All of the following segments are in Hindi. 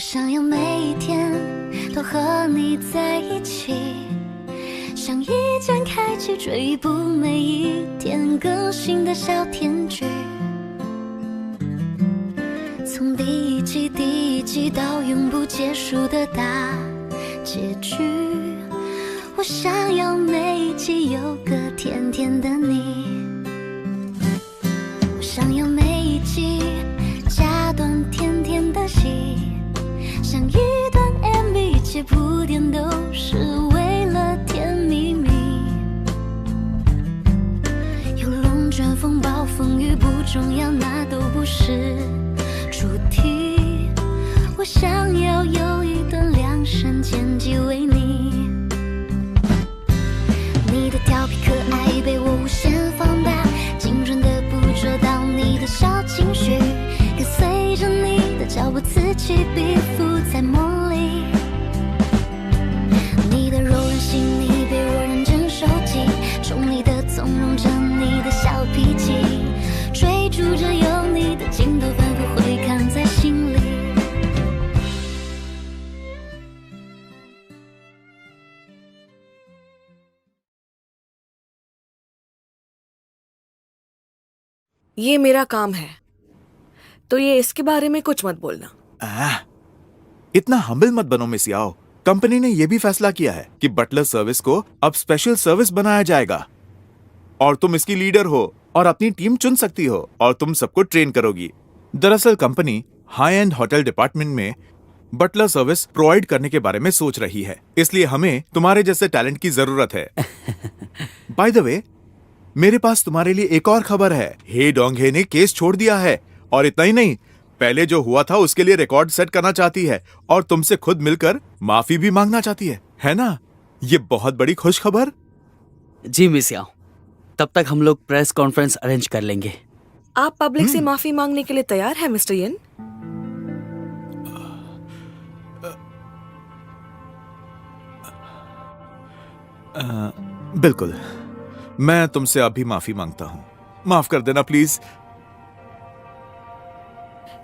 想要每一天都和你在一起，像一键开启追一部每一天更新的小甜剧，从第一季到永不结束的大结局。我想要每一集有个甜甜的你，我想要每一集加段甜甜的戏，像一段 MV， 一切铺垫都是为了甜蜜蜜。有龙卷风暴风雨不重要，那都不是主题。我想要有一段量身剪辑为你，你的调皮可爱被我无限放大，精准的捕捉到你的小情绪，跟随着你的脚步自己逼附在梦里。你的柔软细腻被我认真收集，宠你的纵容着你的小脾气，追逐着有你的镜头反复回看在心里。ये मेरा काम है, तो ये इसके बारे में कुछ मत बोलना। इतना हम्बल मत बनो मिस याओ। कंपनी ने यह भी फैसला किया है कि बटलर सर्विस को अब स्पेशल सर्विस बनाया जाएगा और तुम इसकी लीडर हो और अपनी टीम चुन सकती हो और तुम सबको ट्रेन करोगी। दरअसल company high and hotel department में बटलर सर्विस प्रोवाइड करने के बारे में सोच रही है, इसलिए हमें तुम्हारे जैसे टैलेंट की जरूरत है। बाय द वे, मेरे पास तुम्हारे लिए एक और खबर है। हे डोंगहे ने केस छोड़ दिया है और इतना ही नहीं, पहले जो हुआ था उसके लिए रिकॉर्ड सेट करना चाहती है और तुमसे खुद मिलकर माफी भी मांगना चाहती है ना? ये बहुत बड़ी खुश खबर। जी मिस याओ, तब तक हम लोग प्रेस कॉन्फ्रेंस अरेंज कर लेंगे। आप पब्लिक से माफी मांगने के लिए तैयार हैं मिस्टर यन? बिल्कुल, मैं तुमसे अभी माफी मांगता हूँ। माफ कर देना प्लीज।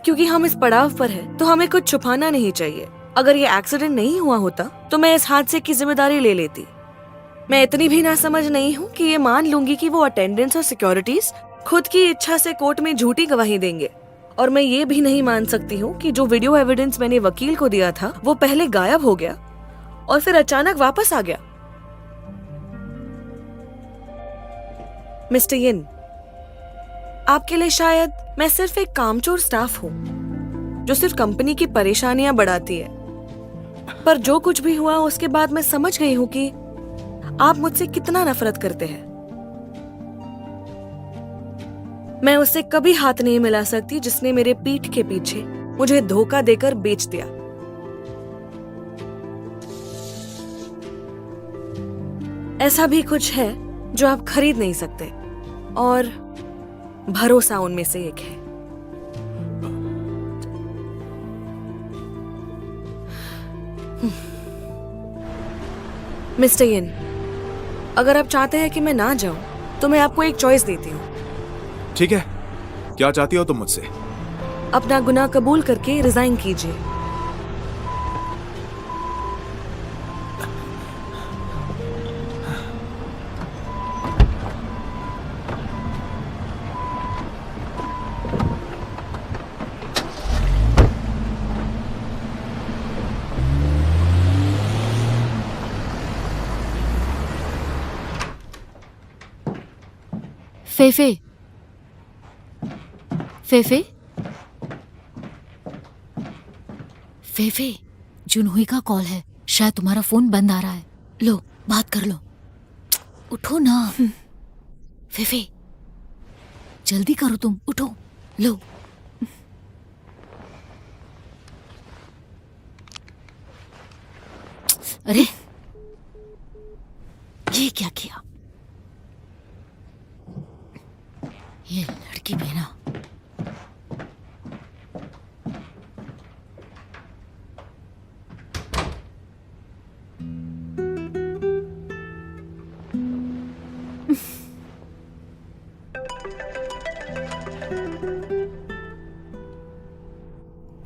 क्योंकि हम इस पड़ाव पर हैं, तो हमें कुछ छुपाना नहीं चाहिए। अगर ये एक्सीडेंट नहीं हुआ होता तो मैं इस हादसे की जिम्मेदारी ले लेती। मैं इतनी भी ना समझ नहीं हूँ कि ये मान लूंगी कि वो अटेंडेंस और सिक्योरिटीज खुद की इच्छा से कोर्ट में झूठी गवाही देंगे। और मैं ये भी नहीं मान सकती हूँ कि जो वीडियो एविडेंस मैंने वकील को दिया था वो पहले गायब हो गया और फिर अचानक वापस आ गया। मिस्टर यिन, आपके लिए शायद मैं सिर्फ एक कामचोर स्टाफ हूँ जो सिर्फ कंपनी की परेशानियां बढ़ाती है, पर जो कुछ भी हुआ उसके बाद मैं समझ गई हूँ कि आप मुझसे कितना नफरत करते हैं। मैं उससे कभी हाथ नहीं मिला सकती जिसने मेरे पीठ के पीछे मुझे धोखा देकर बेच दिया। ऐसा भी कुछ है जो आप खरीद नहीं सकते और भरोसा उनमें से एक है। मिस्टर यिन, अगर आप चाहते हैं कि मैं ना जाऊं तो मैं आपको एक चॉइस देती हूँ। ठीक है, क्या चाहती हो तुम मुझसे? अपना गुनाह कबूल करके रिजाइन कीजिए। फेफे, फेफे, फेफे, जुनहुई का कॉल है। शायद तुम्हारा फोन बंद आ रहा है। लो, बात कर लो। उठो ना। फेफे, जल्दी करो, तुम उठो। लो। अरे, ये क्या किया? ये लड़की भी ना।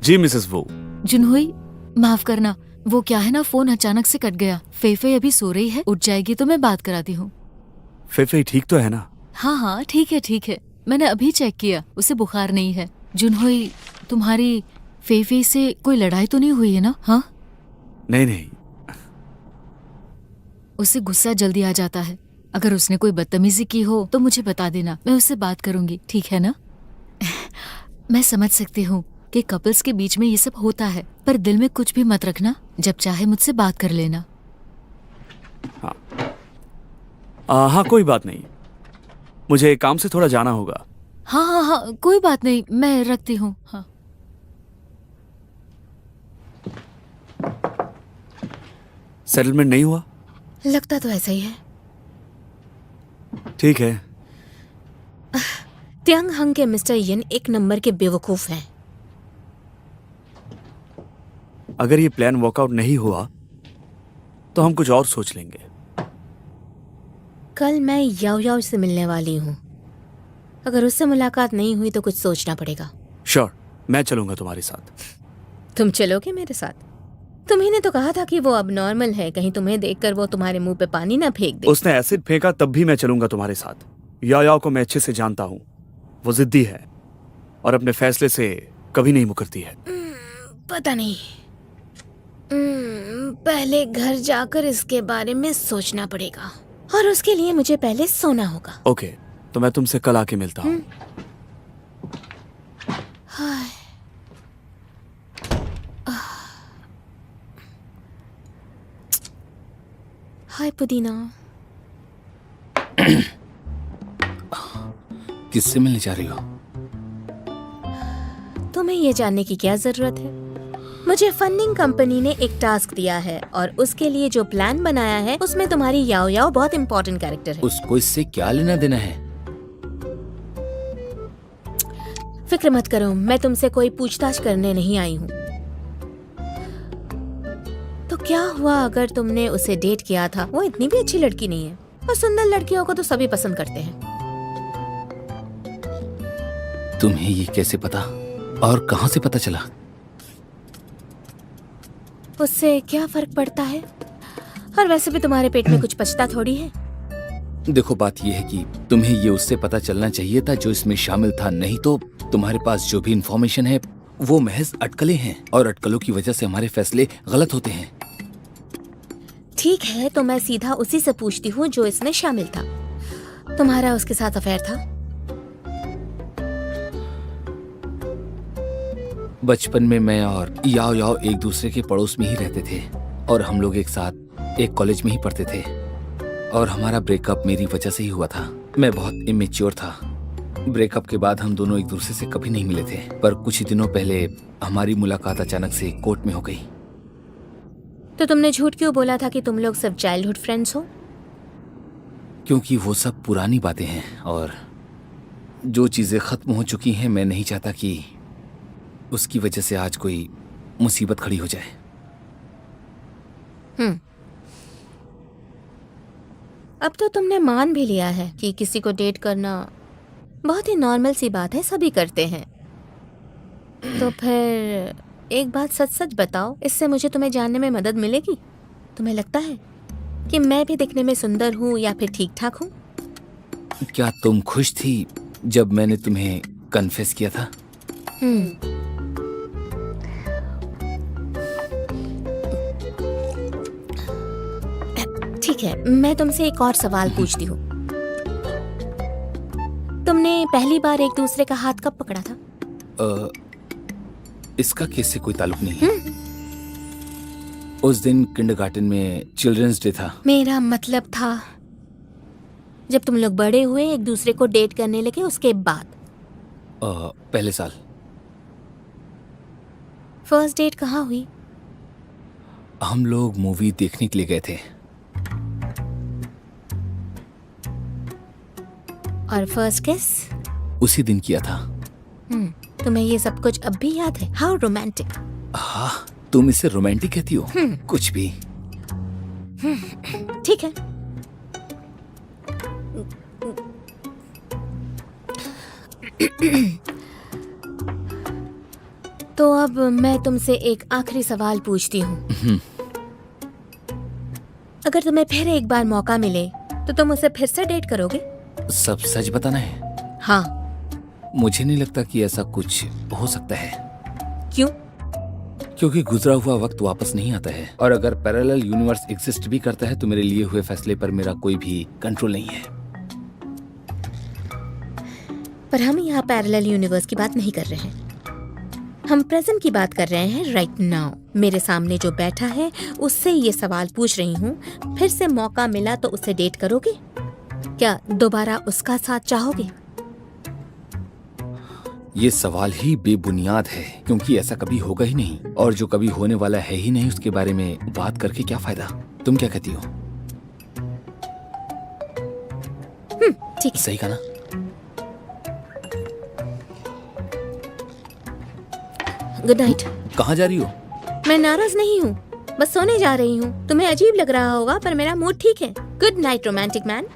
जी मिसेस वो। जुनहुई, माफ करना, वो क्या है ना, फोन अचानक से कट गया। फेफे अभी सो रही है, उठ जाएगी तो मैं बात कराती हूँ। फेफे ठीक तो है ना? हाँ हाँ ठीक है ठीक है, मैंने अभी चेक किया, उसे बुखार नहीं है। जुनहोई, तुम्हारी फेफे से कोई लड़ाई तो नहीं हुई है ना? हाँ, नहीं नहीं। उसे गुस्सा जल्दी आ जाता है। अगर उसने कोई बदतमीजी की हो तो मुझे बता देना, मैं उससे बात करूंगी, ठीक है ना? मैं समझ सकती हूँ कि कपल्स के बीच में ये सब होता है, पर दिल में कुछ भी मत रखना, जब चाहे मुझसे बात कर लेना। हाँ कोई बात नहीं, मुझे काम से थोड़ा जाना होगा। हाँ हाँ हाँ कोई बात नहीं, मैं रखती हूँ। हाँ सेटलमेंट नहीं हुआ? लगता तो ऐसा ही है। ठीक है। त्यांग हंग के मिस्टर यन एक नंबर के बेवकूफ हैं। अगर ये प्लान वर्कआउट नहीं हुआ तो हम कुछ और सोच लेंगे। कल मैं याओ याओ से मिलने वाली हूँ। अगर उससे मुलाकात नहीं हुई तो कुछ सोचना पड़ेगा। श्योर, मैं चलूंगा तुम्हारे साथ। तुम चलोगे मेरे साथ? तुम्ही ने तो कहा था कि वो अब नॉर्मल है, कहीं तुम्हें देखकर वो तुम्हारे मुंह पे पानी ना फेंक दे। उसने एसिड फेंका तब भी मैं चलूंगा तुम्हारे साथ। याओ को मैं अच्छे से जानता हूँ, वो जिद्दी है और अपने फैसले से कभी नहीं मुकरती है। पता नहीं। पहले घर जाकर इसके बारे में सोचना पड़ेगा और उसके लिए मुझे पहले सोना होगा। ओके, तो मैं तुमसे कल आके मिलता हूँ। हाय पुदीना। किससे मिलने जा रही हो? तुम्हें ये जानने की क्या जरूरत है? मुझे फंडिंग कंपनी ने एक टास्क दिया है और उसके लिए जो प्लान बनाया है उसमें तुम्हारी याओ याओ बहुत इंपॉर्टेंट कैरेक्टर है। उसको इससे क्या लेना देना है? फिक्र मत करो, मैं तुमसे कोई पूछताछ करने नहीं आई हूँ। तो क्या हुआ अगर तुमने उसे डेट किया था? वो इतनी भी अच्छी लड़की नहीं है और सुंदर लड़कियों को तो सभी पसंद करते हैं। तुम्हें ये कैसे पता और कहाँ से पता चला? उससे क्या फर्क पड़ता है? और वैसे भी तुम्हारे पेट में कुछ पचता थोड़ी है। देखो, बात ये है कि तुम्हें ये उससे पता चलना चाहिए था जो इसमें शामिल था, नहीं तो तुम्हारे पास जो भी इंफॉर्मेशन है वो महज अटकलें हैं और अटकलों की वजह से हमारे फैसले गलत होते हैं। ठीक है, तो मैं सीधा उसी से पूछती हूँ जो इसमें शामिल था। तुम्हारा उसके साथ अफेयर था? बचपन में मैं और याओ याओ एक दूसरे के पड़ोस में ही रहते थे और हम लोग एक साथ एक कॉलेज में ही पढ़ते थे और हमारा ब्रेकअप मेरी वजह से ही हुआ था। मैं बहुत इमेच्योर था। ब्रेकअप के बाद हम दोनों एक दूसरे से कभी नहीं मिले थे, पर कुछ ही दिनों पहले हमारी मुलाकात अचानक से कोर्ट में हो गई। तो तुमने झूठ क्यों बोला था कि तुम लोग सब चाइल्डहुड फ्रेंड्स हो? क्योंकि वो सब पुरानी बातें हैं और जो चीजें खत्म हो चुकी हैं, मैं नहीं चाहता कि उसकी वजह से आज कोई मुसीबत खड़ी हो जाए। अब तो तुमने मान भी लिया है कि किसी को डेट करना बहुत ही नॉर्मल सी बात है, सभी करते हैं। तो फिर एक बात सच सच बताओ, इससे मुझे तुम्हें जानने में मदद मिलेगी। तुम्हें लगता है कि मैं भी दिखने में सुंदर हूँ या फिर ठीक ठाक हूँ? क्या तुम खुश थी जब मैंने तुम्हें कन्फेस किया था? ठीक है, मैं तुमसे एक और सवाल पूछती हूँ। तुमने पहली बार एक दूसरे का हाथ कब पकड़ा था? इसका केस से कोई ताल्लुक नहीं है। उस दिन किंडरगार्टन में चिल्ड्रंस डे था। मेरा मतलब था जब तुम लोग बड़े हुए, एक दूसरे को डेट करने लगे, उसके बाद। पहले साल। फर्स्ट डेट कहाँ हुई? हम लोग मूवी देखने के लिए गए थे। और फर्स्ट किस? उसी दिन किया था। तुम्हें ये सब कुछ अब भी याद है? How romantic. हाँ, तुम इसे रोमांटिक कहती हो? कुछ भी। ठीक है, तो अब मैं तुमसे एक आखिरी सवाल पूछती हूँ। अगर तुम्हें फिर एक बार मौका मिले तो तुम उसे फिर से डेट करोगे? सब सच बताना है? हाँ। मुझे नहीं लगता कि ऐसा कुछ हो सकता है। क्यों? क्योंकि गुजरा हुआ वक्त वापस नहीं आता है, और अगर पैरेलल यूनिवर्स एग्जिस्ट भी करता है तो मेरे लिए हुए फैसले पर मेरा कोई भी कंट्रोल नहीं है। पर हम यहाँ पैरेलल यूनिवर्स की बात नहीं कर रहे हैं, हम प्रेजेंट की बात कर रहे हैं, राइट नाउ। मेरे सामने जो बैठा है उससे ये सवाल पूछ रही हूँ, फिर से मौका मिला तो उसे डेट करोगे? क्या दोबारा उसका साथ चाहोगे? ये सवाल ही बेबुनियाद है, क्योंकि ऐसा कभी होगा ही नहीं, और जो कभी होने वाला है ही नहीं उसके बारे में बात करके क्या फायदा। तुम क्या कहती हो? ठीक है। सही कहा ना? Good night. कहाँ जा रही हो? मैं नाराज नहीं हूँ, बस सोने जा रही हूँ। तुम्हें अजीब लग रहा होगा पर मेरा मूड ठीक है। Good night romantic man.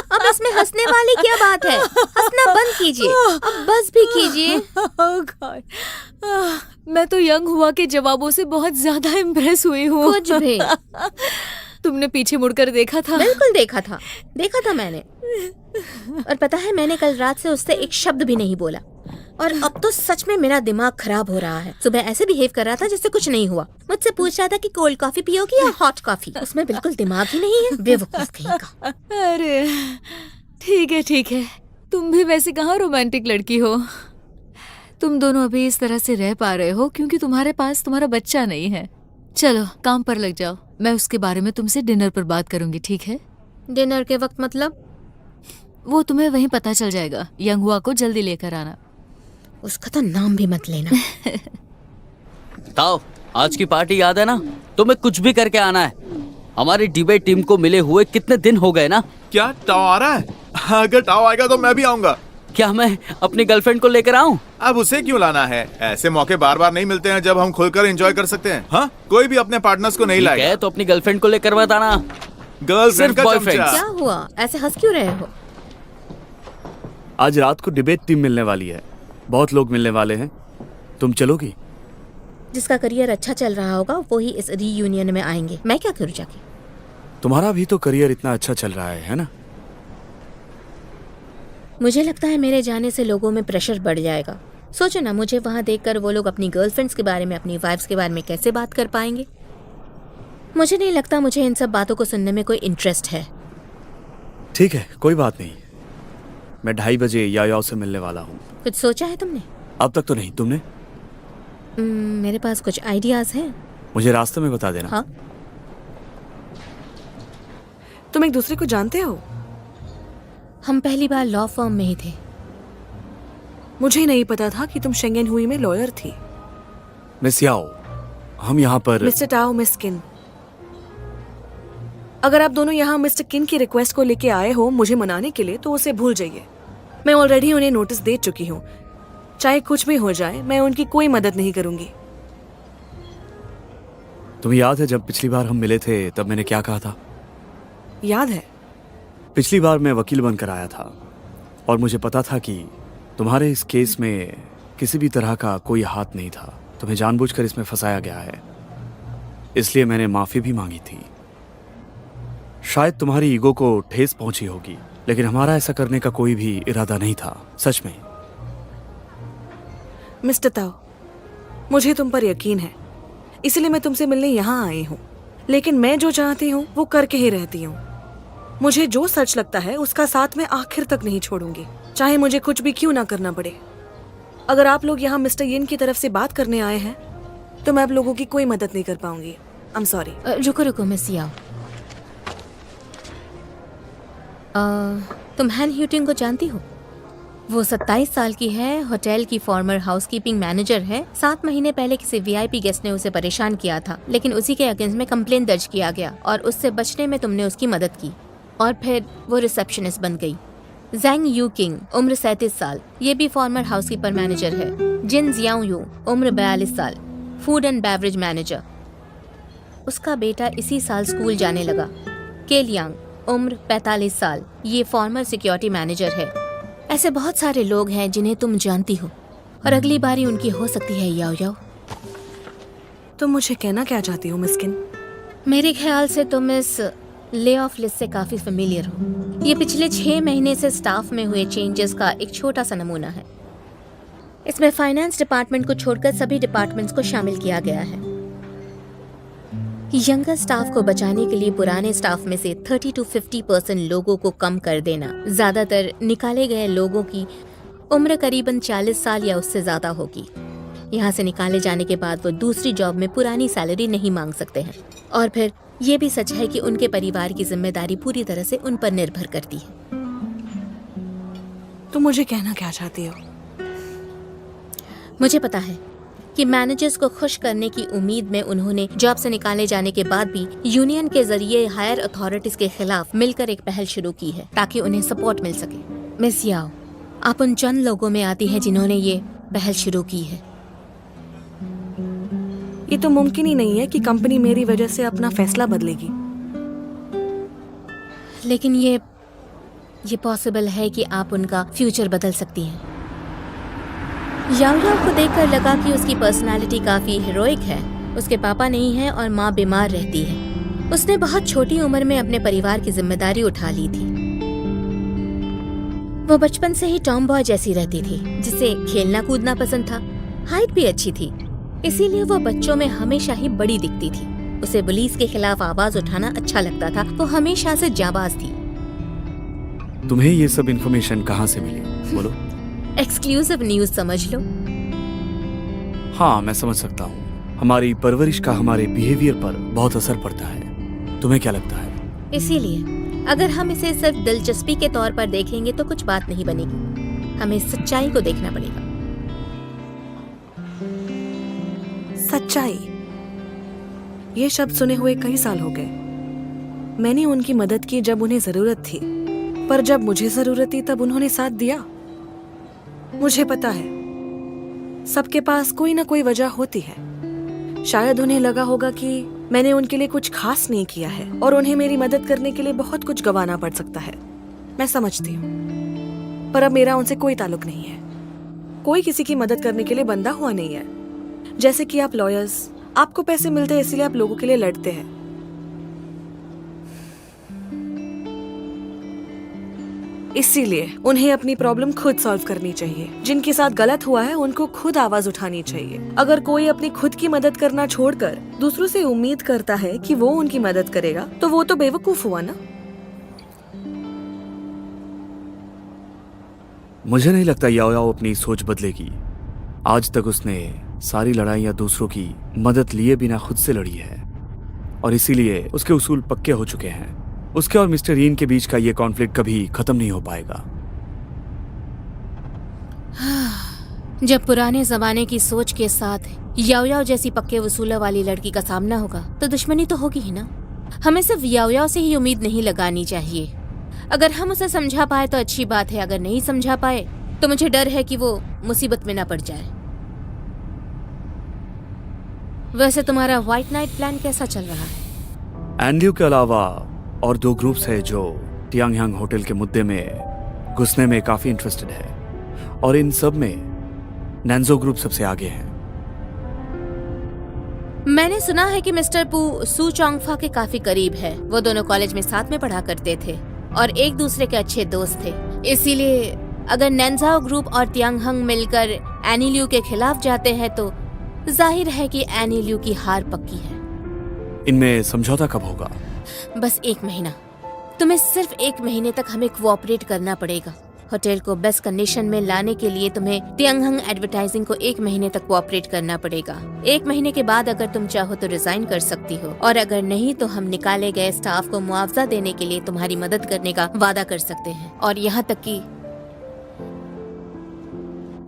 अब इसमें हंसने वाली क्या बात है? हंसना बंद कीजिए, अब बस भी कीजिए। Oh God. मैं तो यंग हुआ के जवाबों से बहुत ज्यादा इम्प्रेस हुई हूँ। कुछ भी। तुमने पीछे मुड़कर देखा था? बिल्कुल देखा था मैंने। और पता है, मैंने कल रात से उससे एक शब्द भी नहीं बोला, और अब तो सच में मेरा दिमाग खराब हो रहा है। सुबह ऐसे बिहेव कर रहा था जैसे कुछ नहीं हुआ। मुझसे पूछ रहा था कि कोल्ड कॉफी पियोगी या हॉट कॉफी। उसमें बिल्कुल दिमाग ही नहीं है, बेवकूफ कहीं का। अरे ठीक है, तुम भी वैसे कहाँ रोमांटिक लड़की हो। तुम दोनों अभी इस तरह से रह पा रहे हो क्योंकि तुम्हारे पास तुम्हारा बच्चा नहीं है। चलो काम पर लग जाओ, मैं उसके बारे में तुमसे डिनर पर बात करूंगी, ठीक है? डिनर के वक्त मतलब? वो तुम्हें वहीं पता चल जाएगा। यंग हुआ को जल्दी लेकर आना। उसका तो नाम भी मत लेना। ताओ, आज की पार्टी याद है ना? तुम्हें कुछ भी करके आना है। हमारी डिबेट टीम को मिले हुए कितने दिन हो गए ना? क्या टाओ आ रहा है? अगर टाओ आएगा तो मैं भी आऊंगा। क्या मैं अपनी गर्लफ्रेंड को लेकर आऊं? अब उसे क्यों लाना है? ऐसे मौके बार बार नहीं मिलते हैं जब हम खुलकर एंजॉय कर सकते हैं। हाँ, कोई भी अपने पार्टनर्स को नहीं ठीक लाएगा। है, तो अपनी गर्लफ्रेंड को लेकर मत आना। गर्लफ्रेंड सिर्फ का boyfriends। चमचा। क्या हुआ, ऐसे हंस क्यों रहे हो? आज रात को डिबेट टीम मिलने वाली है, बहुत लोग मिलने वाले हैं। तुम चलोगी? जिसका करियर अच्छा चल रहा होगा वो ही इस रीयूनियन में आएंगे। मैं क्या करूँ जाके? तुम्हारा भी तो करियर इतना अच्छा चल रहा है ना? मुझे लगता है मेरे जाने से लोगों में प्रेशर बढ़ जाएगा। सोचो ना, मुझे वहाँ देखकर वो लोग अपनी गर्लफ्रेंड्स के बारे में, अपनी वाइफ्स के बारे में कैसे बात कर पाएंगे। मुझे नहीं लगता मुझे इन सब बातों को सुनने में कोई इंटरेस्ट है। ठीक है, कोई बात नहीं। मैं 2:30 बजे याओ से मिलने वाला हूँ। कुछ सोचा है तुमने? अब तक तो नहीं, तुमने? मेरे पास कुछ आइडियाज हैं। मुझे रास्ते में बता देना। हाँ। तुम एक दूसरे को जानते हो? हम पहली बार लॉ फर्म में ही थे। मुझे नहीं पता था कि तुम शेंगेन हुई में लॉयर थी। मिस याओ, हम यहाँ पर मिस्टर टाओ, मिस किन, अगर आप दोनों यहाँ मिस्टर किन की रिक्वेस्ट को लेके आए हो मुझे मनाने के लिए, तो उसे भूल जाइए। मैं ऑलरेडी उन्हें नोटिस दे चुकी हूँ। चाहे कुछ भी हो जाए, मैं उनकी कोई मदद नहीं करूंगी। तुम्हें याद है जब पिछली बार हम मिले थे तब मैंने क्या कहा था? याद है? पिछली बार मैं वकील बनकर आया था और मुझे पता था कि तुम्हारे इस केस में किसी भी तरह का कोई हाथ नहीं था। तुम्हें जानबूझकर इसमें फंसाया गया है, इसलिए मैंने माफी भी मांगी थी। शायद तुम्हारी ईगो को ठेस पहुंची होगी, लेकिन हमारा ऐसा करने का कोई भी इरादा नहीं था, सच में। मिस्टर ताओ, मुझे तुम पर यकीन है, इसलिए मैं तुमसे मिलने यहाँ आई हूँ। लेकिन मैं जो चाहती हूँ वो करके ही रहती हूँ। मुझे जो सच लगता है उसका साथ मैं आखिर तक नहीं छोड़ूंगी, चाहे मुझे कुछ भी क्यों ना करना पड़े। अगर आप लोग यहाँ मिस्टर यिन की तरफ से बात करने आए हैं तो मैं आप लोगों की कोई मदद नहीं कर पाऊंगी। I am sorry. रुको मिस याओ, तुम हैन ह्यूटिंग को जानती हो? वो 27 साल की है, होटल की फॉर्मर हाउसकीपिंग मैनेजर है। 7 महीने पहले किसी वीआईपी गेस्ट ने उसे परेशान किया था, लेकिन उसी के अगेंस्ट में कंप्लेन दर्ज किया गया और उससे बचने में तुमने उसकी मदद की और फिर वो रिसेप्शनिस्ट बन गई। जैंग यू किंग, उम्र 37 साल, ये भी फॉर्मर हाउसकीपर मैनेजर है। जिन जियाओ यू, उम्र 42 साल, फूड एंड बेवरेज मैनेजर। उसका बेटा इसी साल स्कूल जाने लगा। केलियांग, उम्र 45 साल, ये फॉर्मर सिक्योरिटी मैनेजर है। ऐसे बहुत सारे लोग हैं जिन्हें तुम जानती हो और अगली बारी उनकी हो सकती है याओ याओ। तुम मुझे कहना क्या चाहती हो मिस्किन? मेरे ख्याल से तुम इस ले ऑफ लिस्ट से काफी फेमिलियर हो। ये पिछले 6 महीने से स्टाफ में हुए चेंजेस का एक छोटा सा नमूना है। इसमें फाइनेंस डिपार्टमेंट को छोड़कर सभी डिपार्टमेंट्स को शामिल किया गया है। यंगर स्टाफ को बचाने के लिए पुराने स्टाफ में से 30 to 50% लोगों को कम कर देना। ज्यादातर निकाले गए लोगों की उम्र करीबन 40 साल या उससे ज्यादा होगी। यहाँ से निकाले जाने के बाद वो दूसरी जॉब में पुरानी सैलरी नहीं मांग सकते हैं। और फिर ये भी सच है कि उनके परिवार की जिम्मेदारी पूरी तरह से उन पर निर्भर करती है। तुम मुझे कहना क्या चाहती हो? मुझे पता है कि मैनेजर्स को खुश करने की उम्मीद में उन्होंने जॉब से निकाले जाने के बाद भी यूनियन के जरिए हायर अथॉरिटीज के खिलाफ मिलकर एक पहल शुरू की है ताकि उन्हें सपोर्ट मिल सके। मिस याओ, आप उन चंद लोगों में आती हैं जिन्होंने ये पहल शुरू की है। ये तो मुमकिन ही नहीं है कि कंपनी मेरी वजह से अपना फैसला बदलेगी। लेकिन ये पॉसिबल है कि आप उनका फ्यूचर बदल सकती हैं। याओ याओ को देखकर लगा कि उसकी पर्सनालिटी काफी हीरोइक है। उसके पापा नहीं हैं और माँ बीमार रहती है। उसने बहुत छोटी उम्र में अपने परिवार की जिम्मेदारी उठा ली थी। वो बचपन से ही टॉम बॉय जैसी रहती थी, जिसे खेलना कूदना पसंद था। हाइट भी अच्छी थी, इसीलिए वो बच्चों में हमेशा ही बड़ी दिखती थी। उसे पुलिस के खिलाफ आवाज उठाना अच्छा लगता था। वो हमेशा से जाबाज थी। तुम्हें ये सब इन्फॉर्मेशन कहाँ से मिली? बोलो। एक्सक्लूसिव न्यूज समझ लो। हाँ, मैं समझ सकता हूँ। हमारी परवरिश का हमारे बिहेवियर पर बहुत असर पड़ता है। तुम्हें क्या लगता है? इसीलिए अगर हम इसे सिर्फ दिलचस्पी के तौर पर देखेंगे तो कुछ बात नहीं बनेगी। हमें सच्चाई को देखना पड़ेगा। सच्चाई? ये शब्द सुने हुए कई साल हो गए। मैंने उनकी मदद की जब उन्हें जरूरत थी, पर जब मुझे जरूरत थी तब उन्होंने साथ दिया। मुझे पता है सबके पास कोई ना कोई वजह होती है। शायद उन्हें लगा होगा कि मैंने उनके लिए कुछ खास नहीं किया है और उन्हें मेरी मदद करने के लिए बहुत कुछ गंवाना पड़ सकता है। मैं समझती हूँ, पर अब मेरा उनसे कोई ताल्लुक नहीं है। कोई किसी की मदद करने के लिए बंधा हुआ नहीं है। जैसे कि आप लॉयर्स, आपको पैसे मिलते हैं इसलिए आप लोगों के लिए लड़ते हैं। इसीलिए उन्हें अपनी प्रॉब्लम खुद सॉल्व करनी चाहिए। जिनके साथ गलत हुआ है उनको खुद आवाज उठानी चाहिए। अगर कोई अपनी खुद की मदद करना छोड़कर दूसरों से उम्मीद करता है कि वो उनकी मदद करेगा तो वो तो बेवकूफ हुआ ना। मुझे नहीं लगता याओ याओ अपनी सोच बदलेगी। आज तक उसने सारी लड़ाइयाँ दूसरों की मदद लिए बिना खुद से लड़ी है और इसीलिए उसके उसूल पक्के हो चुके हैं। उसके और मिस्टर ईन के बीच का ये कॉन्फ्लिक्ट कभी खत्म नहीं हो पाएगा। जब पुराने जमाने की सोच के साथ याओ याओ जैसी पक्के वसूलों वाली लड़की का सामना होगा तो दुश्मनी तो होगी ही ना। हमें सिर्फ याओ याओ से ही उम्मीद नहीं लगानी चाहिए। अगर हम उसे समझा पाए तो अच्छी बात है, अगर नहीं समझा पाए तो मुझे डर है कि वो मुसीबत में ना पड़ जाए। वैसे तुम्हारा व्हाइट नाइट प्लान कैसा चल रहा है? एंड्रयू के अलावा और 2 ग्रुप्स है जो टियांगयांग होटल के मुद्दे में घुसने में काफी इंटरेस्टेड है और इन सब में नैंजो ग्रुप सबसे आगे है। मैंने सुना है कि मिस्टर पू सू चोंगफा के काफी करीब है। वो दोनों कॉलेज में साथ में पढ़ा करते थे और एक दूसरे के अच्छे दोस्त थे। इसीलिए अगर नैंजाओ ग्रुप और तियांगहंग मिलकर एनी ल्यू के खिलाफ जाते हैं तो जाहिर है कि एनी ल्यू की हार पक्की है। इनमें समझौता कब होगा? बस 1 महीना। तुम्हें सिर्फ 1 महीने तक हमें कोऑपरेट करना पड़ेगा। होटल को बेस्ट कंडीशन में लाने के लिए तुम्हें तियांगहंग एडवर्टाइजिंग को 1 महीने तक कोऑपरेट करना पड़ेगा। 1 महीने के बाद अगर तुम चाहो तो रिजाइन कर सकती हो और अगर नहीं तो हम निकाले गए स्टाफ को मुआवजा देने के लिए तुम्हारी मदद करने का वादा कर सकते हैं और यहाँ तक कि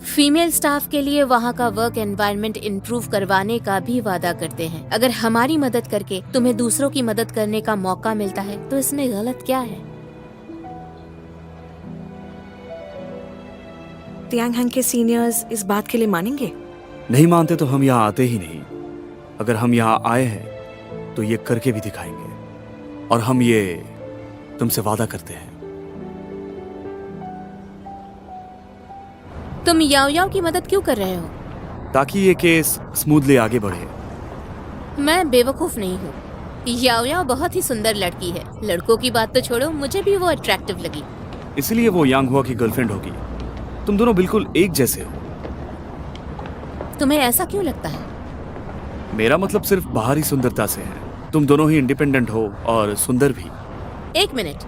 फीमेल स्टाफ के लिए वहाँ का वर्क एनवायरनमेंट इम्प्रूव करवाने का भी वादा करते हैं। अगर हमारी मदद करके तुम्हें दूसरों की मदद करने का मौका मिलता है तो इसमें गलत क्या है? तियांगहंग के सीनियर्स इस बात के लिए मानेंगे? नहीं मानते तो हम यहाँ आते ही नहीं। अगर हम यहाँ आए हैं तो ये करके भी दिखाएंगे, और हम ये तुमसे वादा करते हैं। तुम याओ याओ की मदद क्यों कर रहे हो? ताकि ये केस स्मूथली आगे बढ़े। मैं बेवकूफ नहीं हूँ। याओ याओ बहुत ही सुंदर लड़की है। लड़कों की बात तो छोड़ो, मुझे भी वो अट्रैक्टिव लगी। इसलिए वो यांग हुआ की गर्लफ्रेंड होगी। तुम दोनों बिल्कुल एक जैसे हो। तुम्हें ऐसा क्यों लगता है? मेरा मतलब सिर्फ बाहरी सुंदरता से है। तुम दोनों ही इंडिपेंडेंट हो और सुंदर भी। एक मिनट,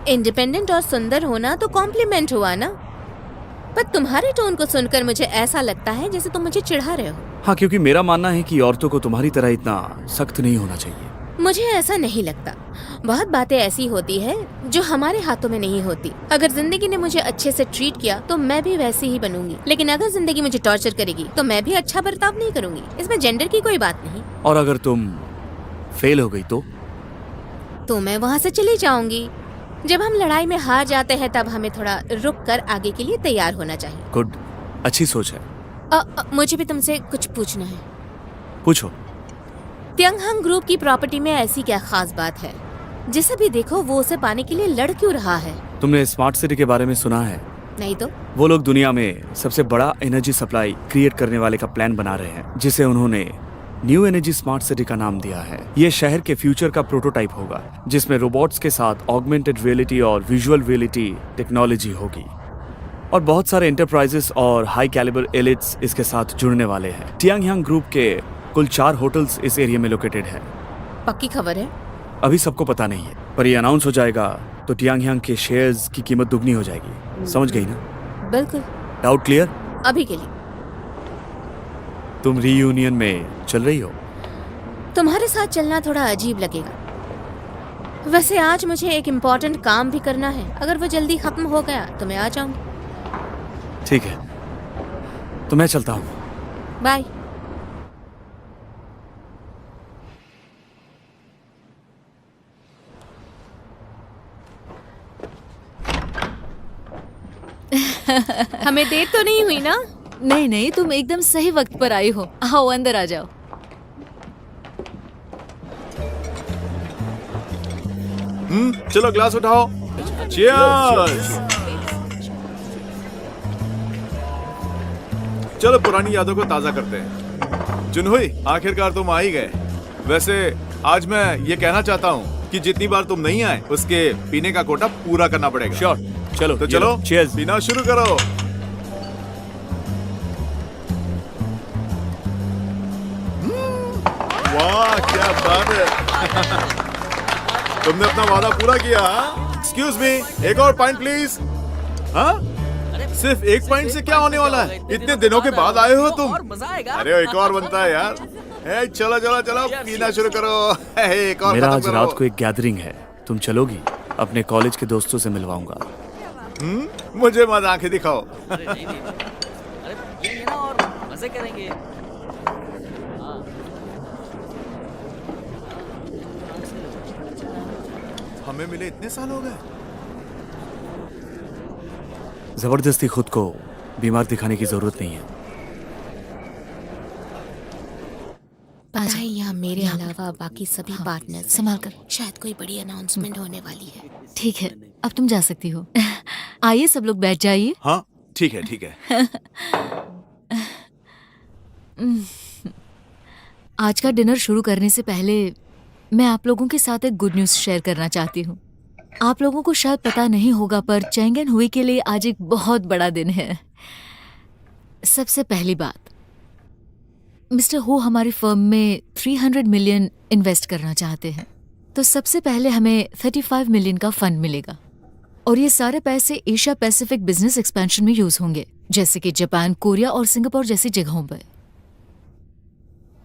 इंडिपेंडेंट और सुंदर होना तो कॉम्प्लीमेंट हुआ ना? पर तुम्हारे टोन को सुनकर मुझे ऐसा लगता है जैसे तुम मुझे चिढ़ा रहे हो। हाँ, क्योंकि मेरा मानना है कि औरतों को तुम्हारी तरह इतना सख्त नहीं होना चाहिए। मुझे ऐसा नहीं लगता। बहुत बातें ऐसी होती है जो हमारे हाथों में नहीं होती। अगर जिंदगी ने मुझे अच्छे से ट्रीट किया तो मैं भी वैसी ही बनूंगी, लेकिन अगर जिंदगी मुझे टॉर्चर करेगी तो मैं भी अच्छा बर्ताव नहीं करूंगी। इसमें जेंडर की कोई बात नहीं। और अगर तुम फेल हो गई तो मैं वहाँ से चली जाऊंगी। जब हम लड़ाई में हार जाते हैं तब हमें थोड़ा रुक कर आगे के लिए तैयार होना चाहिए। गुड, अच्छी सोच है। मुझे भी तुमसे कुछ पूछना है। पूछो। त्यंगहंग ग्रुप की प्रॉपर्टी में ऐसी क्या खास बात है जिसे भी देखो वो उसे पाने के लिए लड़ क्यों रहा है? तुमने स्मार्ट सिटी के बारे में सुना है? नहीं तो? वो लोग दुनिया में सबसे बड़ा एनर्जी सप्लाई क्रिएट करने वाले का प्लान बना रहे हैं, जिसे उन्होंने न्यू एनर्जी स्मार्ट सिटी का नाम दिया है। ये शहर के फ्यूचर का प्रोटोटाइप होगा, जिसमें रोबोट्स के साथ ऑगमेंटेड रियलिटी और विजुअल रियलिटी टेक्नोलॉजी होगी, और बहुत सारे एंटरप्राइजेस और हाई कैलिबर एलिट्स इसके साथ जुड़ने वाले हैं। तियांगयांग ग्रुप के कुल 4 होटल्स इस एरिया में लोकेटेड है। पक्की खबर है? अभी सबको पता नहीं है, पर ये अनाउंस हो जाएगा तो तियांगयांग के शेयर्स की कीमत दुगनी हो जाएगी। समझ गई ना? बिल्कुल। Doubt clear? अभी के लिए। तुम रीयूनियन में चल रही हो? तुम्हारे साथ चलना थोड़ा अजीब लगेगा। वैसे आज मुझे एक इम्पोर्टेंट काम भी करना है। अगर वो जल्दी खत्म हो गया तो मैं आ जाऊंगी। ठीक है, तो मैं चलता हूँ। बाय। हमें देर तो नहीं हुई ना? नहीं नहीं, तुम एकदम सही वक्त पर आई हो। आओ अंदर आ जाओ। चलो ग्लास उठाओ। Cheers! चलो पुरानी यादों को ताजा करते हैं। जुनहुई, आखिरकार तुम आ ही गए। वैसे आज मैं ये कहना चाहता हूँ कि जितनी बार तुम नहीं आए उसके पीने का कोटा पूरा करना पड़ेगा। श्योर। चलो तो चलो चीयर्स। पीना शुरू करो। वाह क्या बात है। तुमने अपना वादा पूरा किया। एक्सक्यूज मी, एक और पॉइंट प्लीज। हाँ, सिर्फ एक पॉइंट से क्या होने वाला है? इतने दिनों के बाद आए हो तुम। अरे एक और बनता है यार। चलो चलो चलो पीना शुरू करो। एक और मेरा खत्म आज करो। रात को एक गैदरिंग है, तुम चलोगी? अपने कॉलेज के दोस्तों से मिलवाऊंगा। मुझे मत आंखें दिखाओ। अरे पिएंगे ना और मजे करेंगे। हमें मिले इतने साल हो गए। जबरदस्ती खुद को बीमार दिखाने की जरूरत नहीं है। पता है यहाँ मेरे अलावा बाकी सभी पार्टनर्स संभाल कर। शायद कोई बड़ी अनाउंसमेंट होने वाली है। ठीक है, अब तुम जा सकती हो। आइए सब लोग बैठ जाइए। हाँ ठीक है ठीक है। आज का डिनर शुरू करने से पहले मैं आप लोगों के साथ एक गुड न्यूज़ शेयर करना चाहती हूँ। आप लोगों को शायद पता नहीं होगा, पर चैंगन हुई के लिए आज एक बहुत बड़ा दिन है। सबसे पहली बात, मिस्टर हो हमारी फर्म में 300 मिलियन इन्वेस्ट करना चाहते हैं। तो सबसे पहले हमें 35 मिलियन का फंड मिलेगा, और ये सारे पैसे एशिया पैसिफिक बिजनेस एक्सपेंशन में यूज होंगे, जैसे कि जापान, कोरिया और सिंगापुर जैसी जगहों पर।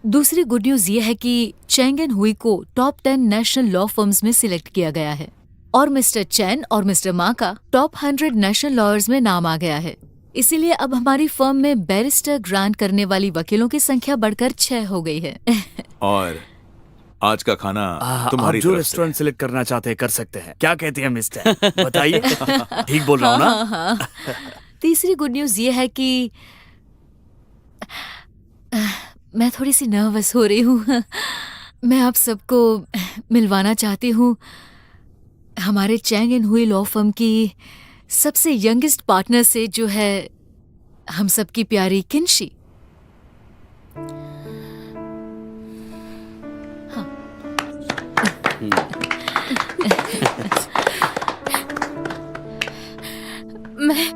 दूसरी गुड न्यूज ये है कि चैंगन हुई को टॉप 10 नेशनल लॉ फर्म्स में सिलेक्ट किया गया है, और मिस्टर चैन और मिस्टर मा का टॉप 100 नेशनल लॉयर्स में नाम आ गया है। इसीलिए अब हमारी फर्म में बैरिस्टर ग्रांट करने वाली वकीलों की संख्या बढ़कर 6 हो गई है। और आज का खाना आप तुम्हारी जो तरफ से। रेस्टोरेंट सिलेक्ट करना चाहते हैं कर सकते हैं। क्या कहते हैं मिस्टर? बताइए। ठीक बोल रहा हूँ ना? तीसरी गुड न्यूज ये है कि मैं थोड़ी सी नर्वस हो रही हूँ। मैं आप सबको मिलवाना चाहती हूँ हमारे चैंग एंड हुई लॉ फर्म की सबसे यंगेस्ट पार्टनर से, जो है हम सबकी प्यारी किंशी। मैं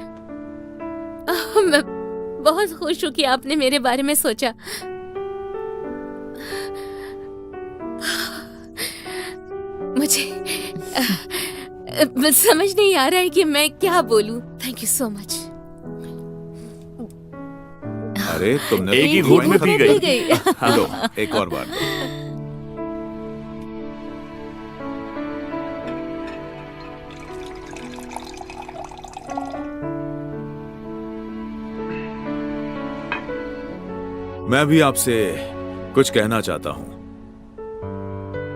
बहुत खुश हूँ कि आपने मेरे बारे में सोचा। मुझे समझ नहीं आ रहा है कि मैं क्या बोलूं। Thank you so much. अरे तुमने एक ही तो घूंट में खत्म पी कर गई। दी। लो एक और बार। मैं भी आपसे कुछ कहना चाहता हूं।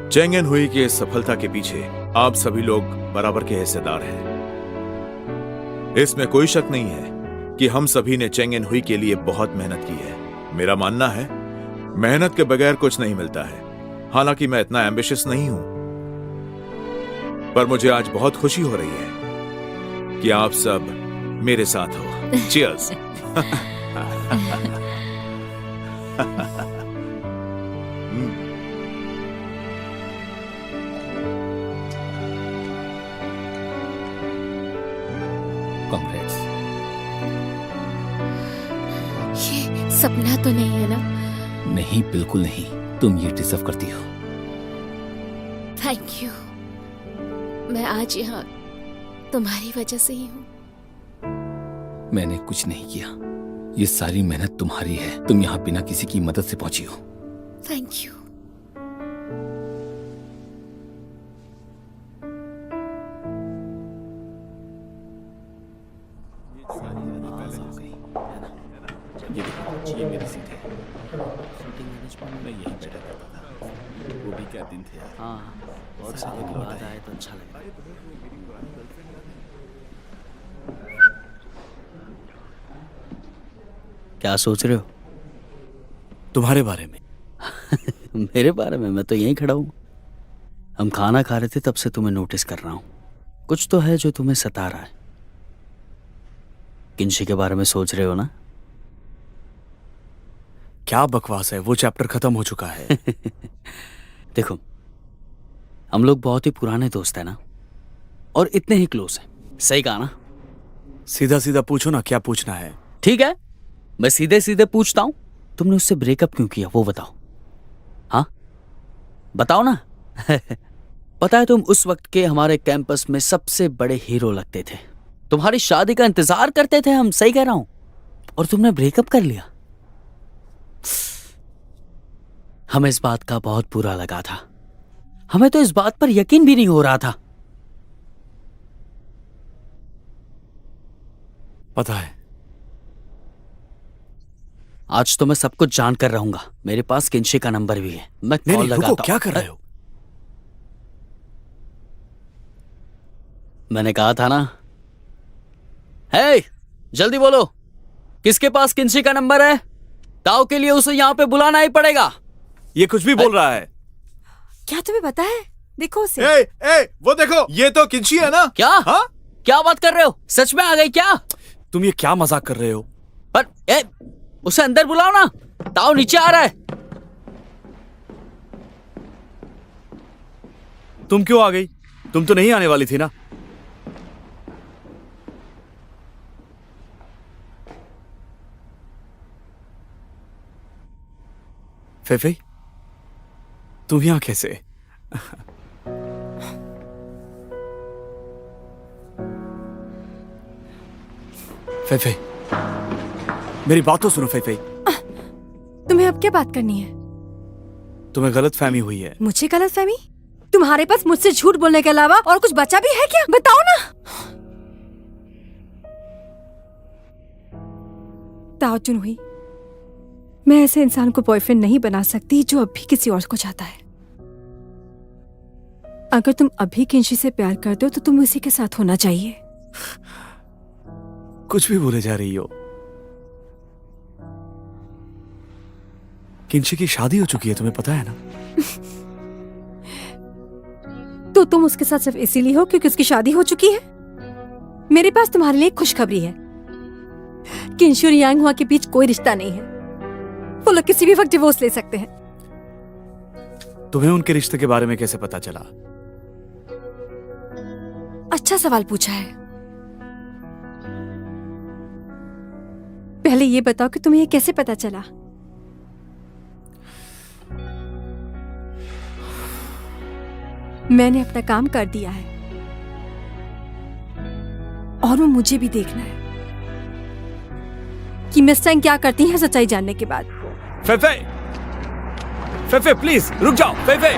चेंग एंड हुई की इस सफलता के पीछे आप सभी लोग बराबर के हिस्सेदार हैं। इसमें कोई शक नहीं है कि हम सभी ने चेंग एंड हुई के लिए बहुत मेहनत की है। मेरा मानना है मेहनत के बगैर कुछ नहीं मिलता है। हालांकि मैं इतना एम्बिशियस नहीं हूं, पर मुझे आज बहुत खुशी हो रही है कि आप सब मेरे साथ हो। चीयर्स। कांग्रेट्स। ये सपना तो नहीं है ना? नहीं, बिल्कुल नहीं। तुम ये डिजर्व करती हो। Thank you. मैं आज यहाँ तुम्हारी वजह से ही हूँ। मैंने कुछ नहीं किया, ये सारी मेहनत तुम्हारी है। तुम यहाँ बिना किसी की मदद से पहुंची हो। Thank you. ये मेरी सीट है। शूटिंग मैनेजमेंट में यहीं बैठा करता था। वो भी क्या दिन थे। हाँ, बहुत सालों के बाद आए तो अच्छा लगा। क्या सोच रहे हो? तुम्हारे बारे में। मेरे बारे में? मैं तो यहीं खड़ा हूँ। हम खाना खा रहे थे तब से तुम्हें नोटिस कर रहा हूँ। कुछ तो है जो तुम्हें सता रहा है। किंशी के बारे में सोच रहे हो ना? क्या बकवास है, वो चैप्टर खत्म हो चुका है। देखो, हम लोग बहुत ही पुराने दोस्त हैं ना, और इतने ही क्लोज हैं। सही कहा ना? सीधा सीधा पूछो ना, क्या पूछना है। ठीक है, मैं सीधे सीधे पूछता हूं, तुमने उससे ब्रेकअप क्यों किया वो बताओ। हाँ बताओ ना। पता है, तुम उस वक्त के हमारे कैंपस में सबसे बड़े हीरो लगते थे। तुम्हारी शादी का इंतजार करते थे हम। सही कह रहा हूं। और तुमने ब्रेकअप कर लिया। हमें इस बात का बहुत बुरा लगा था। हमें तो इस बात पर यकीन भी नहीं हो रहा था। पता है, आज तो मैं सब कुछ जान कर रहूंगा। मेरे पास किंशी का नंबर भी है। मैं नहीं कॉल नहीं, रुको, लगाता क्या हूं। कर रहे हो। मैंने कहा था ना। हे, जल्दी बोलो, किसके पास किंशी का नंबर है? ताऊ के लिए उसे यहां पे बुलाना ही पड़ेगा। ये कुछ भी बोल रहा है। क्या तुम्हें पता है? देखो उसे। वो देखो, ये तो किंशी है ना? क्या? हाँ? क्या बात कर रहे हो? सच में आ गई क्या? तुम ये क्या मजाक कर रहे हो? पर उसे अंदर बुलाओ ना। ताऊ नीचे आ रहा है। तुम क्यों आ गई? तुम तो नहीं आने वाली थी ना। फेफे, तुम यहां कैसे? फेफे, मेरी बात तो सुनो। फेफे, तुम्हें अब क्या बात करनी है? तुम्हें गलत फहमी हुई है। मुझे गलत फहमी? तुम्हारे पास मुझसे झूठ बोलने के अलावा और कुछ बचा भी है क्या? बताओ ना। ताओ चुनहुई, मैं ऐसे इंसान को बॉयफ्रेंड नहीं बना सकती जो अभी किसी और को चाहता है। अगर तुम अभी किंशी से प्यार करते हो तो तुम उसी के साथ होना चाहिए। कुछ भी बोले जा रही हो। किंशी की शादी हो चुकी है, तुम्हें पता है ना? तो तुम उसके साथ सिर्फ इसीलिए हो क्योंकि उसकी शादी हो चुकी है? मेरे पास तुम्हारे लिए एक खुशखबरी है। किंशु और यांग हुआ के बीच कोई रिश्ता नहीं है। वो लोग किसी भी वक्त डिवोर्स ले सकते हैं। तुम्हें उनके रिश्ते के बारे में कैसे पता चला? अच्छा सवाल पूछा है। पहले ये बताओ कि तुम्हें ये कैसे पता चला? मैंने अपना काम कर दिया है और वो मुझे भी देखना है कि मिस चैंग क्या करती हैं सच्चाई जानने के बाद। फेफे, फेफे प्लीज रुक जाओ। फेफे,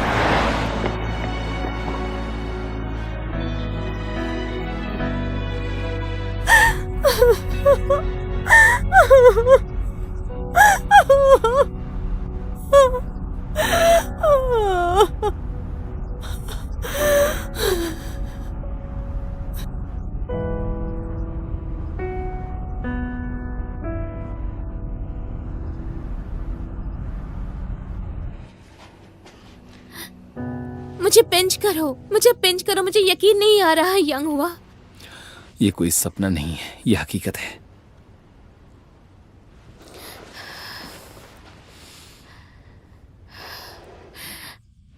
मुझे पिंच करो, मुझे पिंच करो। मुझे यकीन नहीं आ रहा है यंग हुआ। ये कोई सपना नहीं है, ये हकीकत है।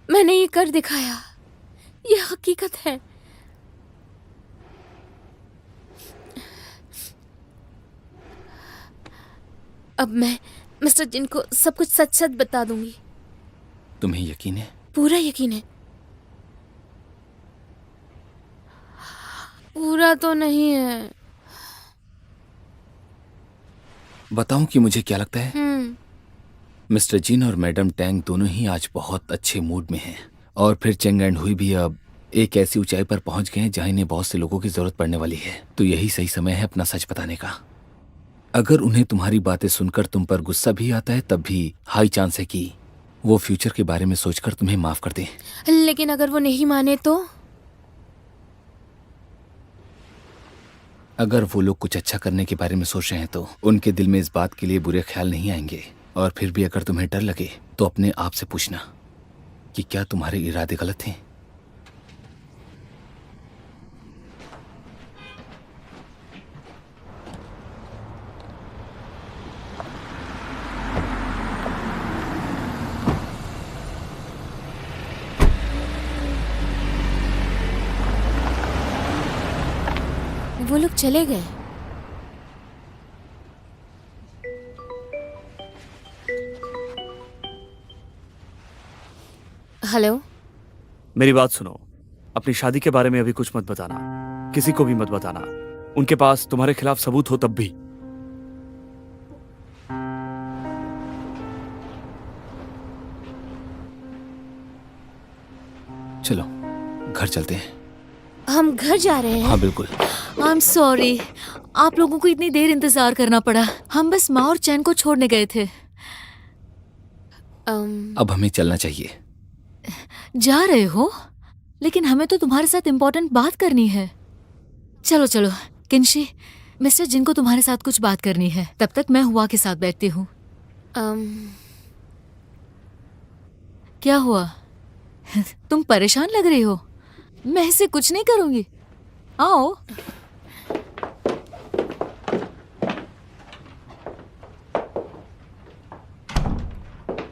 मैंने ये कर दिखाया, ये हकीकत है। अब मैं मिस्टर जिन को सब कुछ सच सच बता दूंगी। तुम्हें यकीन है? पूरा यकीन है। पूरा तो नहीं है। बताऊं कि मुझे क्या लगता है? मिस्टर जिन और मैडम टैंग दोनों ही आज बहुत अच्छे मूड में हैं, और फिर चेंग एंड हुई भी अब एक ऐसी ऊंचाई पर पहुंच गए हैं जहां इन्हें बहुत से लोगों की जरूरत पड़ने वाली है। तो यही सही समय है अपना सच बताने का। अगर उन्हें तुम्हारी बातें सुनकर तुम पर गुस्सा भी आता है, तब भी हाई चांस है कि वो फ्यूचर के बारे में सोचकर तुम्हें माफ कर दें। लेकिन अगर वो नहीं माने तो? अगर वो लोग कुछ अच्छा करने के बारे में सोच रहे हैं तो उनके दिल में इस बात के लिए बुरे ख्याल नहीं आएंगे। और फिर भी अगर तुम्हें डर लगे तो अपने आप से पूछना कि क्या तुम्हारे इरादे गलत हैं। वो लोग चले गए। हेलो, मेरी बात सुनो। अपनी शादी के बारे में अभी कुछ मत बताना, किसी को भी मत बताना। उनके पास तुम्हारे खिलाफ सबूत हो तब भी। चलो घर चलते हैं। हम घर जा रहे हैं। हाँ बिल्कुल। आई एम सॉरी, आप लोगों को इतनी देर इंतजार करना पड़ा। हम बस माँ और चैन को छोड़ने गए थे। अब हमें चलना चाहिए। जा रहे हो? लेकिन हमें तो तुम्हारे साथ इम्पोर्टेंट बात करनी है। चलो चलो किंशी, मिस्टर जिन को तुम्हारे साथ कुछ बात करनी है। तब तक मैं हुआ के साथ बैठती हूँ। क्या हुआ? तुम परेशान लग रही हो। मैं इससे कुछ नहीं करूंगी। आओ।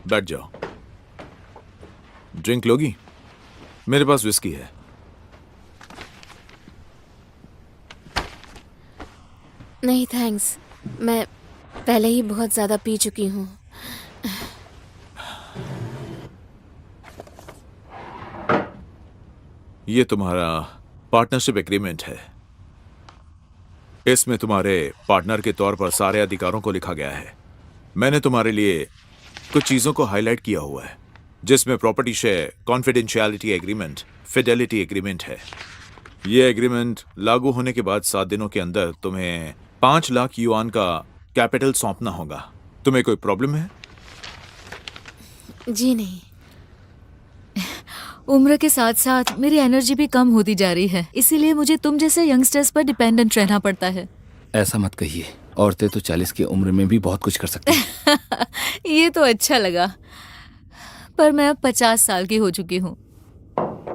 बैठ जाओ। ड्रिंक लोगी? मेरे पास विस्की है। नहीं थैंक्स, मैं पहले ही बहुत ज्यादा पी चुकी हूँ। ये तुम्हारा पार्टनरशिप एग्रीमेंट है। इसमें तुम्हारे पार्टनर के तौर पर सारे अधिकारों को लिखा गया है। मैंने तुम्हारे लिए कुछ चीजों को हाईलाइट किया हुआ है, जिसमें property share, confidentiality agreement, Fidelity agreement है। ये एग्रीमेंट लागू होने के बाद 7 दिनों के अंदर तुम्हें 5 लाख युआन का कैपिटल सौंपना होगा। तुम्हें कोई प्रॉब्लम है? जी नहीं। उम्र के साथ साथ मेरी एनर्जी भी कम होती जा रही है, इसीलिए मुझे तुम जैसे यंगस्टर्स पर डिपेंडेंट रहना पड़ता है। ऐसा मत कहिए, औरतें तो 40 की उम्र में भी बहुत कुछ कर सकती हैं। ये तो अच्छा लगा, पर मैं अब 50 साल की हो चुकी हूँ।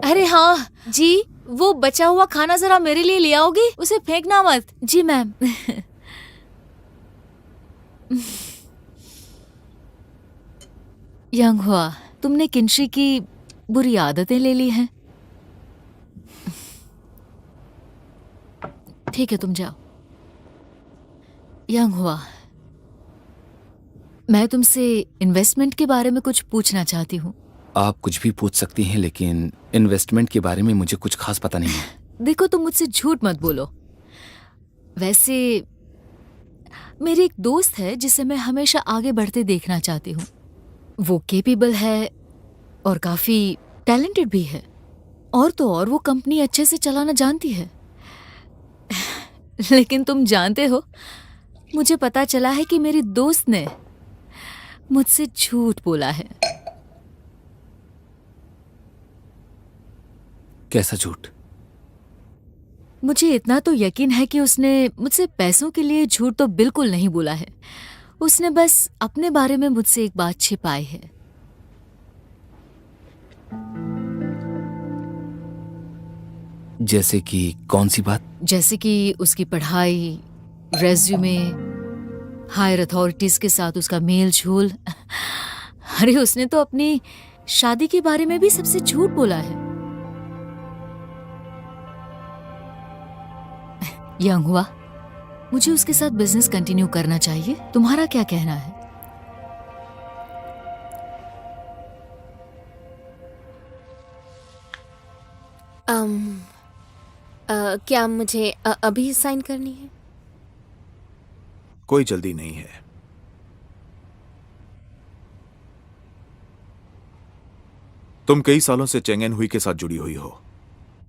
अरे हाँ जी, वो बचा हुआ खाना जरा मेरे लिए ले आओगी, उसे फेंकना मत। जी मैम। यंग हुआ, तुमने किंशी की बुरी आदतें ले ली हैं। ठीक है, तुम जाओ। यंग हुआ, मैं तुमसे इन्वेस्टमेंट के बारे में कुछ पूछना चाहती हूँ। आप कुछ भी पूछ सकती हैं, लेकिन इन्वेस्टमेंट के बारे में मुझे कुछ खास पता नहीं है। देखो, तुम मुझसे झूठ मत बोलो। वैसे मेरी एक दोस्त है जिसे मैं हमेशा आगे बढ़ते देखना चाहती हूँ। वो केपेबल है और काफी टैलेंटेड भी है, और तो और वो कंपनी अच्छे से चलाना जानती है। लेकिन तुम जानते हो, मुझे पता चला है कि मेरी दोस्त ने मुझसे झूठ बोला है। कैसा झूठ? मुझे इतना तो यकीन है कि उसने मुझसे पैसों के लिए झूठ तो बिल्कुल नहीं बोला है। उसने बस अपने बारे में मुझसे एक बात छिपाई है। जैसे कि कौन सी बात? जैसे कि उसकी पढ़ाई, रेज्यूमे, हायर अथॉरिटीज के साथ उसका मेल झोल। अरे उसने तो अपनी शादी के बारे में भी सबसे झूठ बोला है। यंग हुआ, मुझे उसके साथ बिजनेस कंटिन्यू करना चाहिए। तुम्हारा क्या कहना है? क्या मुझे अभी साइन करनी है? कोई जल्दी नहीं है। तुम कई सालों से चेंग एन हुई के साथ जुड़ी हुई हो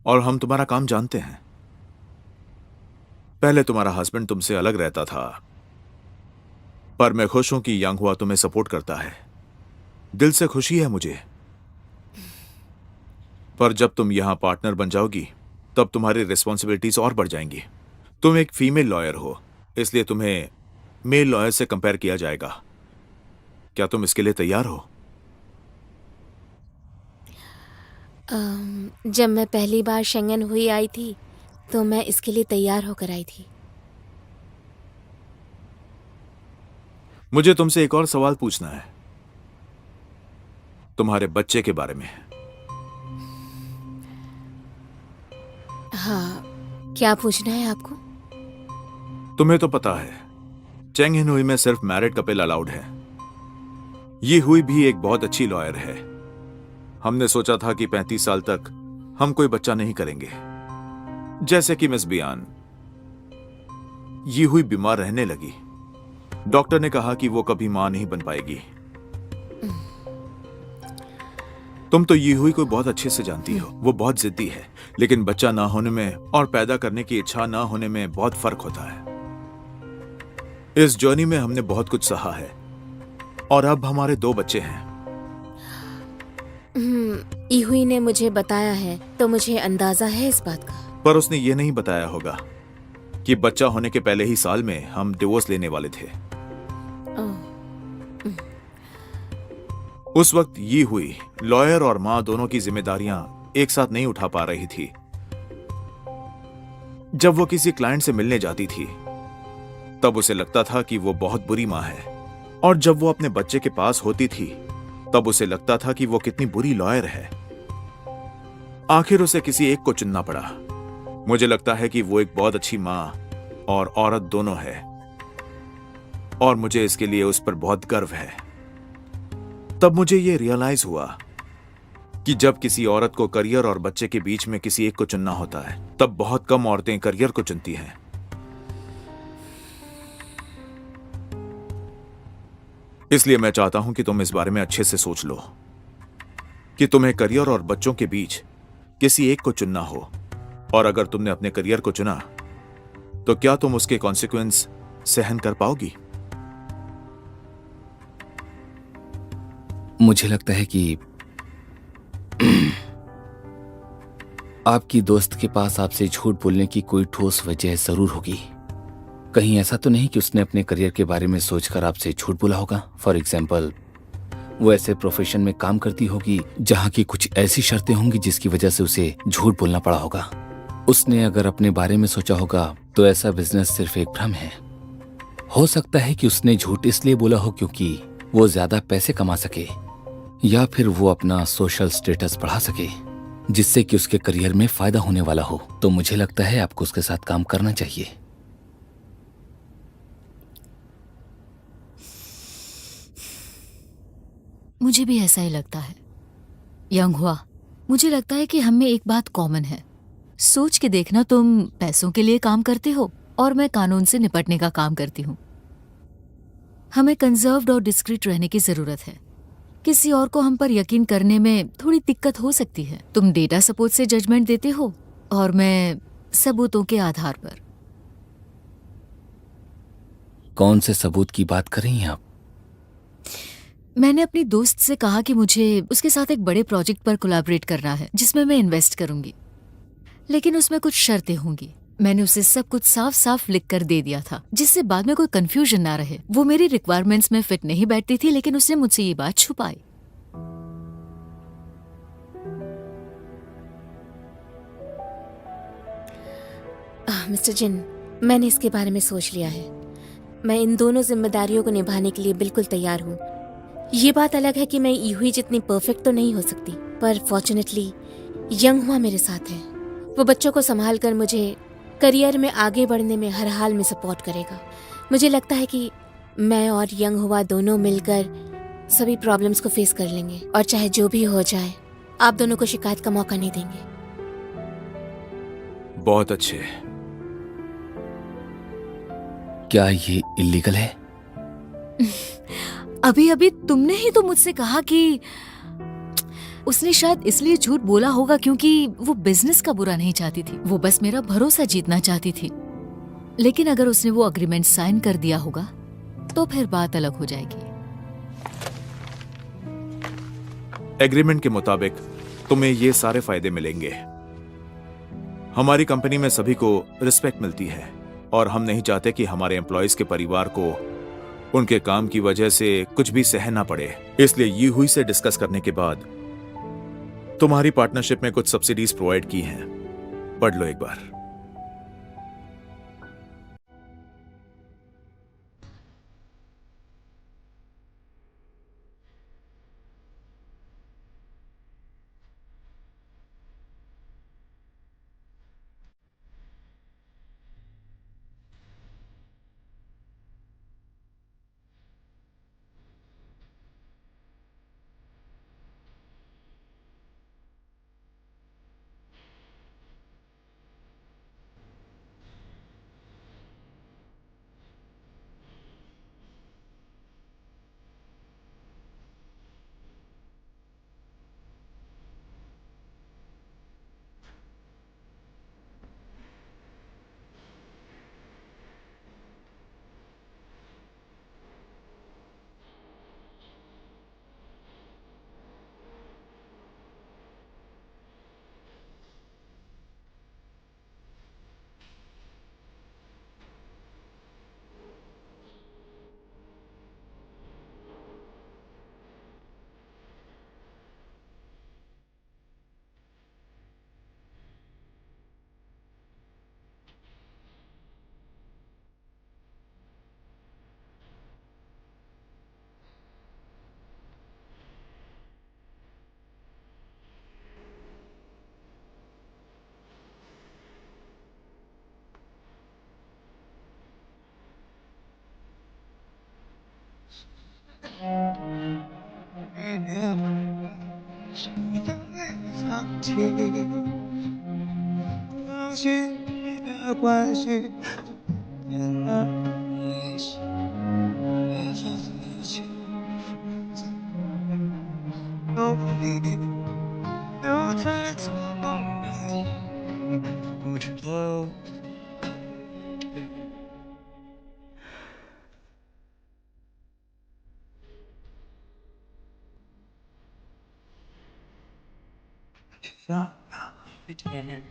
और हम तुम्हारा काम जानते हैं। पहले तुम्हारा हस्बैंड तुमसे अलग रहता था, पर मैं खुश हूं कि यांग हुआ तुम्हें सपोर्ट करता है। दिल से खुशी है मुझे। पर जब तुम यहां पार्टनर बन जाओगी तब तुम्हारी रिस्पॉन्सिबिलिटीज और बढ़ जाएंगी। तुम एक फीमेल लॉयर हो, इसलिए तुम्हें मेल लॉयर से कंपेयर किया जाएगा। क्या तुम इसके लिए तैयार हो? जब मैं पहली बार शेंगन हुई आई थी तो मैं इसके लिए तैयार होकर आई थी। मुझे तुमसे एक और सवाल पूछना है, तुम्हारे बच्चे के बारे में। हाँ, क्या पूछना है आपको? तुम्हें तो पता है चेंग हिन हुई में सिर्फ मैरिड कपल अलाउड है। ये हुई भी एक बहुत अच्छी लॉयर है। हमने सोचा था कि 35 साल तक हम कोई बच्चा नहीं करेंगे, जैसे कि मिस बियान। ये हुई बीमार रहने लगी। डॉक्टर ने कहा कि वो कभी मां नहीं बन पाएगी। तुम तो ये हुई को बहुत अच्छे से जानती हो। वो बहुत जिद्दी है, लेकिन बच्चा ना होने में और पैदा करने की इच्छा ना होने में बहुत फर्क होता है। इस जर्नी में हमने बहुत कुछ सहा है और अब हमारे 2 बच्चे हैं। इहुई ने मुझे बताया है, तो मुझे अंदाजा है इस बात का। पर उसने ये नहीं बताया होगा कि बच्चा होने के पहले ही साल में हम डिवोर्स लेने वाले थे। उस वक्त ये हुई लॉयर और मां दोनों की जिम्मेदारियां एक साथ नहीं उठा पा रही थी। जब वो किसी क्लाइंट से मिलने जाती थी तब उसे लगता था कि वो बहुत बुरी मां है, और जब वो अपने बच्चे के पास होती थी तब उसे लगता था कि वो कितनी बुरी लॉयर है। आखिर उसे किसी एक को चुनना पड़ा। मुझे लगता है कि वो एक बहुत अच्छी मां और औरत दोनों है, और मुझे इसके लिए उस पर बहुत गर्व है। तब मुझे ये रियलाइज हुआ कि जब किसी औरत को करियर और बच्चे के बीच में किसी एक को चुनना होता है, तब बहुत कम औरतें करियर को चुनती हैं। इसलिए मैं चाहता हूं कि तुम इस बारे में अच्छे से सोच लो कि तुम्हें करियर और बच्चों के बीच किसी एक को चुनना हो, और अगर तुमने अपने करियर को चुना तो क्या तुम उसके कॉन्सिक्वेंस सहन कर पाओगी? मुझे लगता है कि आपकी दोस्त के पास आपसे झूठ बोलने की कोई ठोस वजह जरूर होगी। कहीं ऐसा तो नहीं कि उसने अपने करियर के बारे में सोचकर आपसे झूठ बोला होगा? फॉर एग्जाम्पल, वो ऐसे प्रोफेशन में काम करती होगी जहाँ की कुछ ऐसी शर्तें होंगी जिसकी वजह से उसे झूठ बोलना पड़ा होगा। उसने अगर अपने बारे में सोचा होगा तो ऐसा बिजनेस सिर्फ एक भ्रम है। हो सकता है कि उसने झूठ इसलिए बोला हो क्योंकि वो ज्यादा पैसे कमा सके, या फिर वो अपना सोशल स्टेटस बढ़ा सके, जिससे कि उसके करियर में फायदा होने वाला हो। तो मुझे लगता है आपको उसके साथ काम करना चाहिए। मुझे भी ऐसा ही लगता है। यंग हुआ, मुझे लगता है कि हम में एक बात कॉमन है। सोच के देखना, तुम पैसों के लिए काम करते हो और मैं कानून से निपटने का काम करती हूँ। हमें कंजर्व्ड और डिस्क्रीट रहने की जरूरत है। किसी और को हम पर यकीन करने में थोड़ी दिक्कत हो सकती है। तुम डेटा सपोर्ट से जजमेंट देते हो और मैं सबूतों के आधार पर। कौन से सबूत की बात कर रही हैं आप? मैंने अपनी दोस्त से कहा कि मुझे उसके साथ एक बड़े प्रोजेक्ट पर कोलैबोरेट करना है जिसमें मैं इन्वेस्ट करूंगी, लेकिन उसमें कुछ शर्तें होंगी। मैंने उसे सब कुछ साफ साफ लिख कर दे दिया था, जिससे बाद में कोई कंफ्यूजन ना रहे। वो मेरी रिक्वायरमेंट्स में फिट नहीं बैठती थी, लेकिन उसने मुझसे ये बात छुपाई। मिस्टर जिन, मैंने इसके बारे में सोच लिया है। मैं इन दोनों जिम्मेदारियों को निभाने के लिए बिल्कुल तैयार हूँ। ये बात अलग है कि मैं यूही जितनी परफेक्ट तो नहीं हो सकती, पर फॉर्चुनेटली यंग हुआ मेरे साथ है। वो बच्चों को संभाल कर मुझे करियर में आगे बढ़ने में हर हाल में सपोर्ट करेगा। मुझे लगता है कि मैं और यंग हुआ दोनों मिलकर सभी प्रॉब्लम्स को फेस कर लेंगे, और चाहे जो भी हो जाए आप दोनों को शिकायत का मौका नहीं देंगे। बहुत अच्छे। क्या ये इलीगल है? अभी अभी तुमने ही तो मुझसे कहा कि उसने शायद इसलिए झूठ बोला होगा क्योंकि वो बिजनेस का बुरा नहीं चाहती थी, वो बस मेरा भरोसा जीतना चाहती थी। लेकिन अगर उसने वो अग्रीमेंट साइन कर दिया होगा तो फिर बात अलग हो जाएगी। एग्रीमेंट के मुताबिक तुम्हें ये सारे फायदे मिलेंगे। हमारी कंपनी में सभी को रिस्पेक्ट मिलती है और हम नहीं चाहते कि हमारे एम्प्लॉयज के परिवार को उनके काम की वजह से कुछ भी सहना पड़े। इसलिए ये हुई से डिस्कस करने के बाद तुम्हारी पार्टनरशिप में कुछ सब्सिडीज प्रोवाइड की हैं। पढ़ लो एक बार। Pretend.